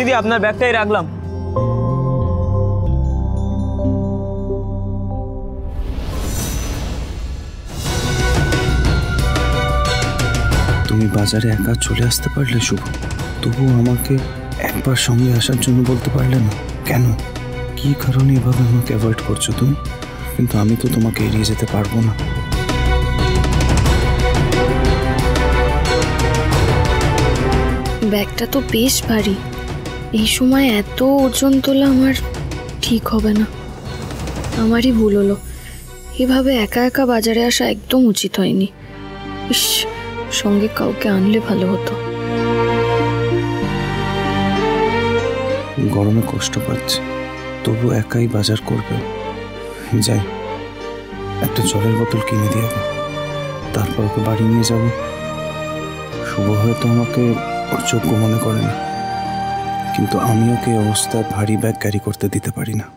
দিদি আপনার ব্যাগটাই রাখলাম। তুমি বাজারে একা চলে আসতে পারলে শুভ, তবু আমাকে একবার সঙ্গে আসার জন্য বলতে পারলে না কেন? কি কারণে এভাবে আমাকে অ্যাভয়েড করছো তুমি? কিন্তু আমি তো তোমাকে এড়িয়ে যেতে পারবো না। ব্যাগটা তো বেশ ভারী, এই সময় এত ওজন তোলা আমার ঠিক হবে না। আমারই ভুল হলো, এভাবে একা একা বাজারে আসা একদম উচিত হয়নি। ইস, সঙ্গে কাউকে আনলে ভালো হতো। গরমে কষ্ট পাচ্ছে, তবু একাই বাজার করবে। যাই, একটা জলের বোতল কিনে দিয়ে তারপর ওকে বাড়ি নিয়ে যাব। শুভ হয়তো আমাকে ওর যোগ্য মনে করে না, কিন্তু আমি ওকে অবস্থায় ভারী ব্যাগ ক্যারি করতে দিতে পারি না।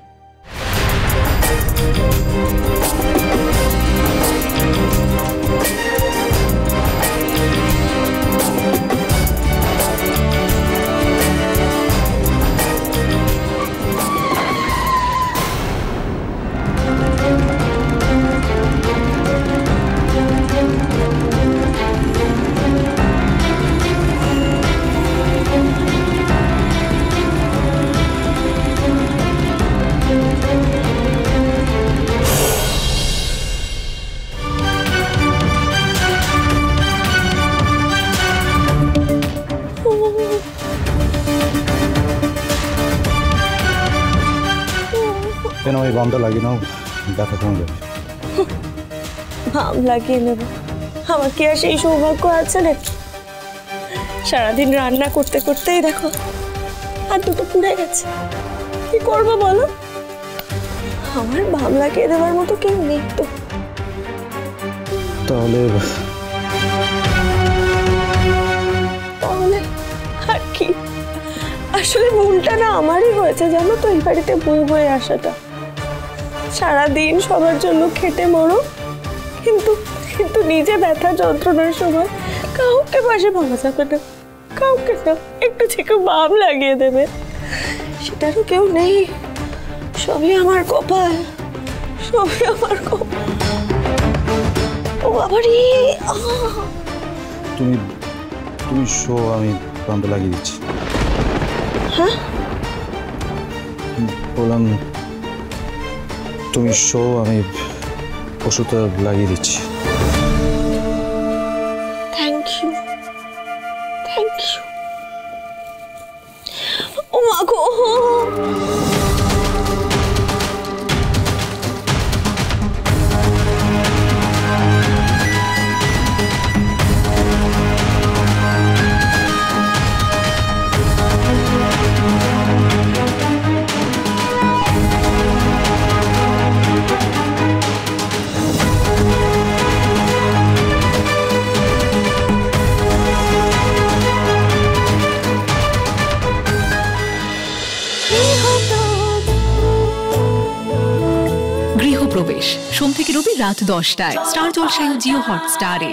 কেন ওই বামটা লাগিয়ে নাও, ব্যথা কমে যাবে। বাম লাগিয়ে নেব? আমার কি আর সেই সৌভাগ্য আছে নাকি? সারাদিন রান্না করতে করতেই দেখো আর দুটো পুড়ে গেছে, কি করবো বলো? আমার বাম লাগিয়ে দেওয়ার মতো কেউ নেই তো। তাহলে তাহলে আর কি? আসলে ভুলটা না আমারই হয়েছে জানো তো, এই বাড়িতে বউ হয়ে আসাটা। সারাদিন সবার জন্য খেটে মরো, কিন্তু কিন্তু নিজে ব্যথা যন্ত্রণার সময় কাউকে পাশে ভাবা যাবে না, কাউকে না। একটু থেকে বাম লাগিয়ে দেবে, সেটারও কেউ নেই। সবই আমার কপাল, সবই আমার কপাল। ও বাবারে, তুমি তুমি শো, আমি বামটা লাগিয়ে দিচ্ছি। হ্যাঁ বললাম তুমি শো, আমি ওষুধটা লাগিয়ে দিচ্ছি। Thank you, thank you. ও মা গো, গৃহপ্রবেশ সোম থেকে রবি রাত 10টায় স্টার জলসায় ও জিও হটস্টারে।